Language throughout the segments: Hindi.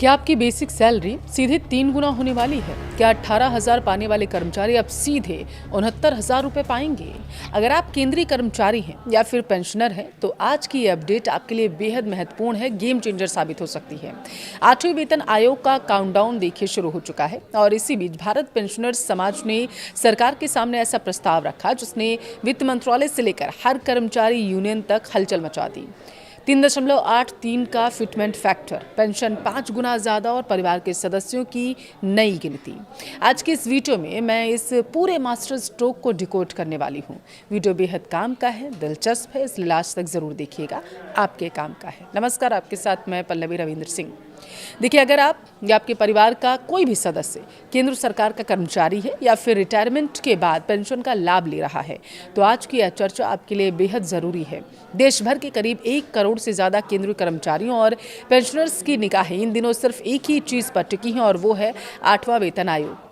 क्या आपकी बेसिक सैलरी सीधे 3 गुना होने वाली है? क्या 18,000 पाने वाले कर्मचारी अब सीधे 69,000 रुपए पाएंगे? अगर आप केंद्रीय कर्मचारी हैं या फिर पेंशनर हैं, तो आज की ये अपडेट आपके लिए बेहद महत्वपूर्ण है, गेम चेंजर साबित हो सकती है। 8वें वेतन आयोग का काउंटडाउन देखिए शुरू हो चुका है और इसी बीच भारत पेंशनर्स समाज ने सरकार के सामने ऐसा प्रस्ताव रखा जिसने वित्त मंत्रालय से लेकर हर कर्मचारी यूनियन तक हलचल मचा दी। 3.83 का फिटमेंट फैक्टर, पेंशन 5 गुना ज़्यादा और परिवार के सदस्यों की नई गिनती। आज के इस वीडियो में मैं इस पूरे मास्टर स्ट्रोक को डिकोड करने वाली हूँ। वीडियो बेहद काम का है, दिलचस्प है, इसलिए लास्ट तक ज़रूर देखिएगा, आपके काम का है। नमस्कार, आपके साथ मैं पल्लवी रविंद्र सिंह। देखिए, अगर आप या आपके परिवार का कोई भी सदस्य केंद्र सरकार का कर्मचारी है या फिर रिटायरमेंट के बाद पेंशन का लाभ ले रहा है, तो आज की यह चर्चा आपके लिए बेहद ज़रूरी है। देश भर के करीब 1 करोड़ से ज़्यादा केंद्रीय कर्मचारियों और पेंशनर्स की निगाहें इन दिनों सिर्फ एक ही चीज़ पर टिकी हैं और वो है 8वां वेतन आयोग।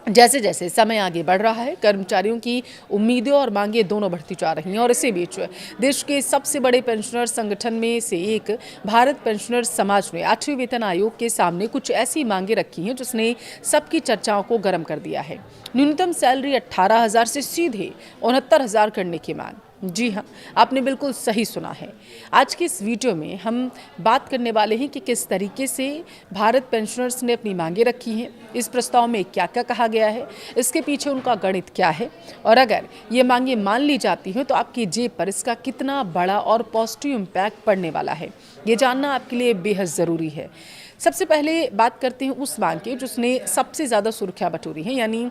जैसे जैसे समय आगे बढ़ रहा है, कर्मचारियों की उम्मीदें और मांगें दोनों बढ़ती जा रही हैं और इसी बीच देश के सबसे बड़े पेंशनर संगठन में से एक भारत पेंशनर्स समाज ने 8वें वेतन आयोग के सामने कुछ ऐसी मांगें रखी हैं जिसने सबकी चर्चाओं को गर्म कर दिया है। न्यूनतम सैलरी 18,000 से सीधे 69,000 करने की मांग। जी हाँ, आपने बिल्कुल सही सुना है। आज की इस वीडियो में हम बात करने वाले हैं कि किस तरीके से भारत पेंशनर्स ने अपनी मांगें रखी हैं, इस प्रस्ताव में क्या क्या कहा गया है, इसके पीछे उनका गणित क्या है और अगर ये मांगें मान ली जाती हैं तो आपकी जेब पर इसका कितना बड़ा और पॉजिटिव इम्पैक्ट पड़ने वाला है, ये जानना आपके लिए बेहद ज़रूरी है। सबसे पहले बात करते हैं उस मांग की जिसने सबसे ज़्यादा सुर्खियाँ बटोरी हैं, यानी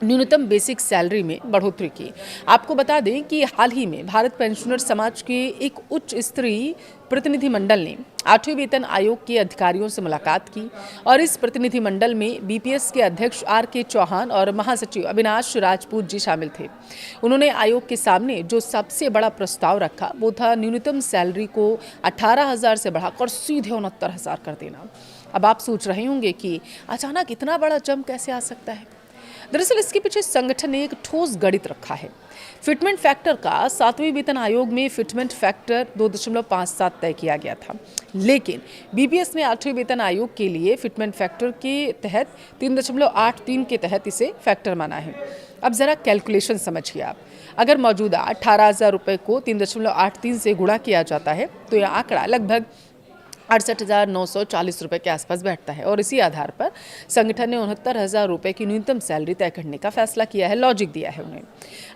न्यूनतम बेसिक सैलरी में बढ़ोतरी की। आपको बता दें कि हाल ही में भारत पेंशनर समाज के एक उच्च स्तरीय प्रतिनिधिमंडल ने 8वें वेतन आयोग के अधिकारियों से मुलाकात की और इस प्रतिनिधिमंडल में बीपीएस के अध्यक्ष RK चौहान और महासचिव अविनाश राजपूत जी शामिल थे। उन्होंने आयोग के सामने जो सबसे बड़ा प्रस्ताव रखा वो था न्यूनतम सैलरी को 18,000 से बढ़ाकर सीधे 69,000 कर देना। अब आप सोच रहे होंगे कि अचानक इतना बड़ा जंप कैसे आ सकता है। दरअसल इसके पीछे संगठन ने एक ठोस गणित रखा है। फिटमेंट फैक्टर का 7वें वेतन आयोग में फिटमेंट फैक्टर 2.57 तय किया गया था, लेकिन बीपीएस ने 8वें वेतन आयोग के लिए फिटमेंट फैक्टर के तहत 3.83 के तहत इसे फैक्टर माना है। अब जरा कैलकुलेशन समझिए आप। अगर मौजूदा 18,000 रुपये को 3.83 से गुणा किया जाता है तो यह आंकड़ा लगभग 68,940 रुपये के आसपास बैठता है और इसी आधार पर संगठन ने 69,000 रुपये की न्यूनतम सैलरी तय करने का फैसला किया है, लॉजिक दिया है उन्हें।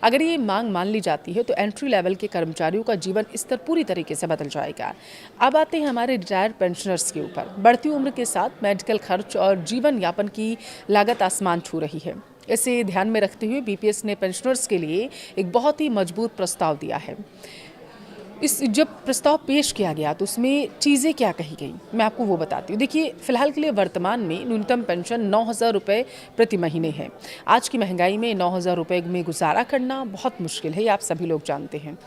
अगर ये मांग मान ली जाती है तो एंट्री लेवल के कर्मचारियों का जीवन स्तर पूरी तरीके से बदल जाएगा। अब आते हैं हमारे रिटायर्ड पेंशनर्स के ऊपर। बढ़ती उम्र के साथ मेडिकल खर्च और जीवन यापन की लागत आसमान छू रही है। इसे ध्यान में रखते हुए बीपीएस ने पेंशनर्स के लिए एक बहुत ही मजबूत प्रस्ताव दिया है। जब प्रस्ताव पेश किया गया तो उसमें चीज़ें क्या कही गई, मैं आपको वो बताती हूँ। देखिए, फिलहाल के लिए वर्तमान में न्यूनतम पेंशन 9,000 रुपये प्रति महीने है। आज की महंगाई में 9,000 रुपये में गुजारा करना बहुत मुश्किल है, ये आप सभी लोग जानते हैं।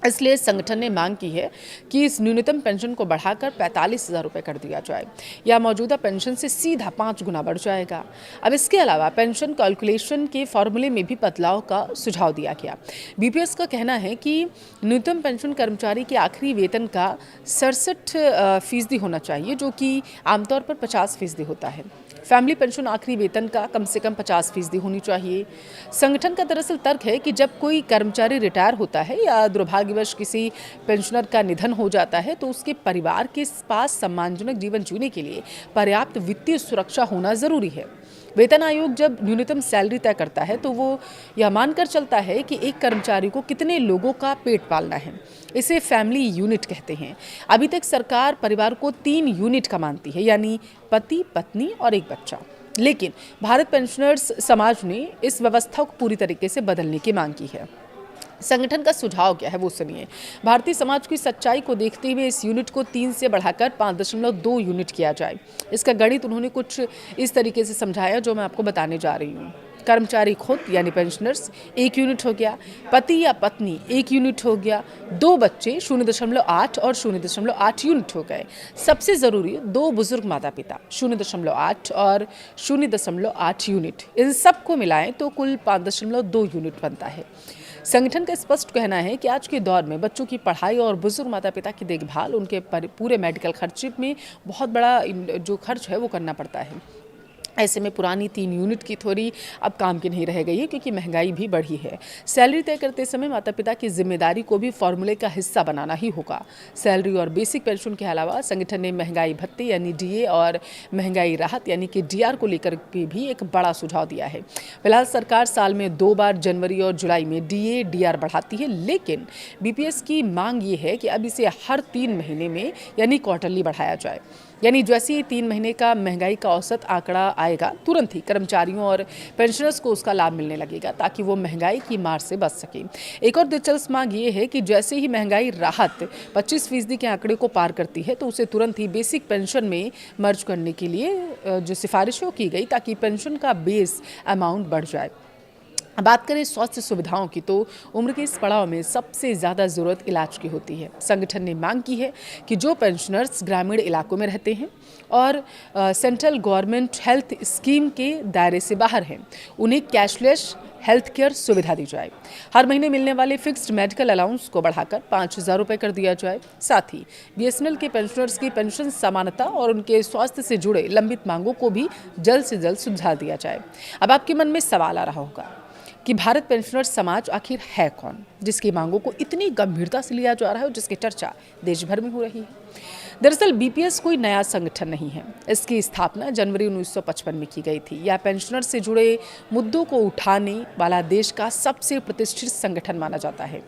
इसलिए संगठन ने मांग की है कि इस न्यूनतम पेंशन को बढ़ाकर 45,000 रुपये कर दिया जाए या मौजूदा पेंशन से सीधा 5 गुना बढ़ जाएगा। अब इसके अलावा पेंशन कैलकुलेशन के फॉर्मूले में भी बदलाव का सुझाव दिया गया। बीपीएस का कहना है कि न्यूनतम पेंशन कर्मचारी के आखिरी वेतन का 67% होना चाहिए, जो कि आमतौर पर 50% होता है। फैमिली पेंशन आखिरी वेतन का कम से कम 50% होनी चाहिए। संगठन का दरअसल तर्क है कि जब कोई कर्मचारी रिटायर होता है या दुर्भाग्यवश किसी पेंशनर का निधन हो जाता है तो उसके परिवार के पास सम्मानजनक जीवन जीने के लिए पर्याप्त वित्तीय सुरक्षा होना जरूरी है। वेतन आयोग जब न्यूनतम सैलरी तय करता है तो वो यह मानकर चलता है कि एक कर्मचारी को कितने लोगों का पेट पालना है। इसे फैमिली यूनिट कहते हैं। अभी तक सरकार परिवार को 3 यूनिट का मानती है, यानी पति, पत्नी और एक बच्चा। लेकिन भारत पेंशनर्स समाज ने इस व्यवस्था को पूरी तरीके से बदलने की मांग की है। संगठन का सुझाव क्या है वो सुनिए। भारतीय समाज की सच्चाई को देखते हुए इस यूनिट को 3 से बढ़ाकर 5.2 यूनिट किया जाए। इसका गणित उन्होंने कुछ इस तरीके से समझाया जो मैं आपको बताने जा रही हूँ। कर्मचारी खुद यानी पेंशनर्स 1 यूनिट हो गया, पति या पत्नी 1 यूनिट हो गया, 2 बच्चे 0.8 और 0.8 यूनिट हो गए। सबसे ज़रूरी 2 बुजुर्ग माता पिता 0.8 और 0.8 यूनिट। इन सबको मिलाएं तो कुल 5.2 यूनिट बनता है। संगठन का स्पष्ट कहना है कि आज के दौर में बच्चों की पढ़ाई और बुजुर्ग माता पिता की देखभाल, उनके पूरे मेडिकल खर्चे में बहुत बड़ा जो खर्च है वो करना पड़ता है। ऐसे में पुरानी 3 यूनिट की थ्योरी अब काम की नहीं रह गई है, क्योंकि महंगाई भी बढ़ी है। सैलरी तय करते समय माता पिता की जिम्मेदारी को भी फॉर्मूले का हिस्सा बनाना ही होगा। सैलरी और बेसिक पेंशन के अलावा संगठन ने महंगाई भत्ते यानी डीए और महंगाई राहत यानी कि डीआर को लेकर भी एक बड़ा सुझाव दिया है। फिलहाल सरकार साल में 2 बार जनवरी और जुलाई में डीए डीआर बढ़ाती है, लेकिन बीपीएस की मांग ये है कि अब इसे हर 3 महीने में यानी क्वार्टरली बढ़ाया जाए। यानी जैसे ही 3 महीने का महंगाई का औसत आंकड़ा आएगा, तुरंत ही कर्मचारियों और पेंशनर्स को उसका लाभ मिलने लगेगा, ताकि वो महंगाई की मार से बच सके। एक और दिलचस्प मांग ये है कि जैसे ही महंगाई राहत 25% के आंकड़े को पार करती है, तो उसे तुरंत ही बेसिक पेंशन में मर्ज करने के लिए जो सिफारिशें की गई, ताकि पेंशन का बेस अमाउंट बढ़ जाए। बात करें स्वास्थ्य सुविधाओं की, तो उम्र के इस पड़ाव में सबसे ज़्यादा ज़रूरत इलाज की होती है। संगठन ने मांग की है कि जो पेंशनर्स ग्रामीण इलाकों में रहते हैं और सेंट्रल गवर्नमेंट हेल्थ स्कीम के दायरे से बाहर हैं, उन्हें कैशलेस हेल्थ केयर सुविधा दी जाए। हर महीने मिलने वाले फिक्स्ड मेडिकल अलाउंस को बढ़ाकर 5,000 रुपये कर दिया जाए। साथ ही बीएसएनएल के पेंशनर्स की पेंशन समानता और उनके स्वास्थ्य से जुड़े लंबित मांगों को भी जल्द से जल्द सुलझा दिया जाए। अब आपके मन में सवाल आ रहा होगा कि भारत पेंशनर्स समाज आखिर है कौन, जिसकी मांगों को इतनी गंभीरता से लिया जा रहा है और जिसकी चर्चा देश भर में हो रही है। दरअसल बीपीएस कोई नया संगठन नहीं है। इसकी स्थापना जनवरी 1955 में की गई थी। यह पेंशनर्स से जुड़े मुद्दों को उठाने वाला देश का सबसे प्रतिष्ठित संगठन माना जाता है।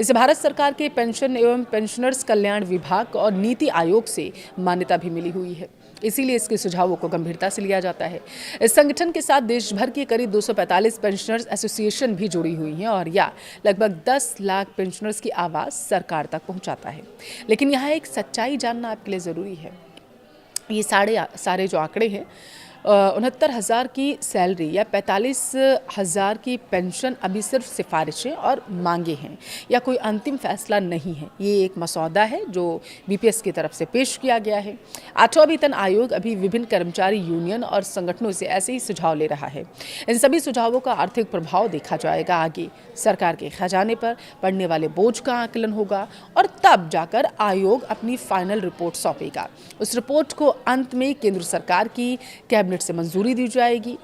इसे भारत सरकार के पेंशन एवं पेंशनर्स कल्याण विभाग और नीति आयोग से मान्यता भी मिली हुई है। इसीलिए इसके सुझावों को गंभीरता से लिया जाता है। इस संगठन के साथ देश भर के करीब 245 पेंशनर्स एसोसिएशन भी जुड़ी हुई हैं और यह लगभग 10 लाख पेंशनर्स की आवाज़ सरकार तक पहुंचाता है। लेकिन यहाँ एक सच्चाई जानना आपके लिए ज़रूरी है। ये सारे जो आंकड़े हैं, 69,000 की सैलरी या 45,000 की पेंशन अभी सिर्फ सिफारिशें और मांगे हैं, या कोई अंतिम फैसला नहीं है। ये एक मसौदा है जो बीपीएस की तरफ से पेश किया गया है। 8वां वेतन आयोग अभी विभिन्न कर्मचारी यूनियन और संगठनों से ऐसे ही सुझाव ले रहा है। इन सभी सुझावों का आर्थिक प्रभाव देखा जाएगा। आगे सरकार के खजाने पर पड़ने वाले बोझ का आकलन होगा और तब जाकर आयोग अपनी फाइनल रिपोर्ट सौंपेगा। उस रिपोर्ट को अंत में केंद्र सरकार की कैबिनेट से मंजूरी दी जाएगी।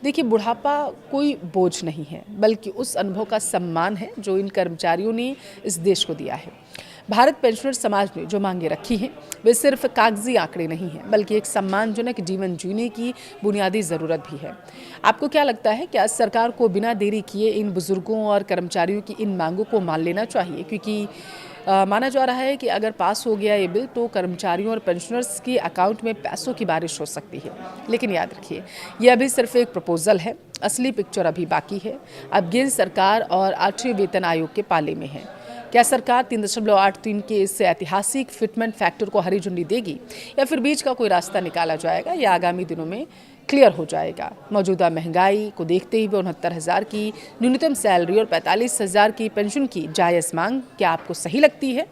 देखिए, बुढ़ापा कोई बोझ नहीं है, बल्कि उस अनुभव का सम्मान है जो इन कर्मचारियों ने इस देश को दिया है। भारत पेंशनर समाज ने जो मांगे रखी हैं, वे सिर्फ कागजी आंकड़े नहीं हैं, बल्कि एक सम्मानजनक जीवन जीने की बुनियादी ज़रूरत भी है। आपको क्या लगता है, क्या सरकार को बिना देरी किए इन बुजुर्गों और कर्मचारियों की इन मांगों को मान लेना चाहिए? क्योंकि माना जा रहा है कि अगर पास हो गया ये बिल, तो कर्मचारियों और पेंशनर्स के अकाउंट में पैसों की बारिश हो सकती है। लेकिन याद रखिए, ये अभी सिर्फ एक प्रपोजल है, असली पिक्चर अभी बाकी है। अब गेंद सरकार और 8वें वेतन आयोग के पाले में है। क्या सरकार 3.83 के इस ऐतिहासिक फिटमेंट फैक्टर को हरी झंडी देगी, या फिर बीच का कोई रास्ता निकाला जाएगा? यह आगामी दिनों में क्लियर हो जाएगा। मौजूदा महंगाई को देखते हुए 69,000 की न्यूनतम सैलरी और 45,000 की पेंशन की जायज़ मांग क्या आपको सही लगती है?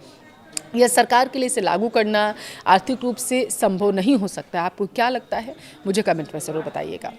यह सरकार के लिए इसे लागू करना आर्थिक रूप से संभव नहीं हो सकता? आपको क्या लगता है? मुझे कमेंट में ज़रूर बताइएगा।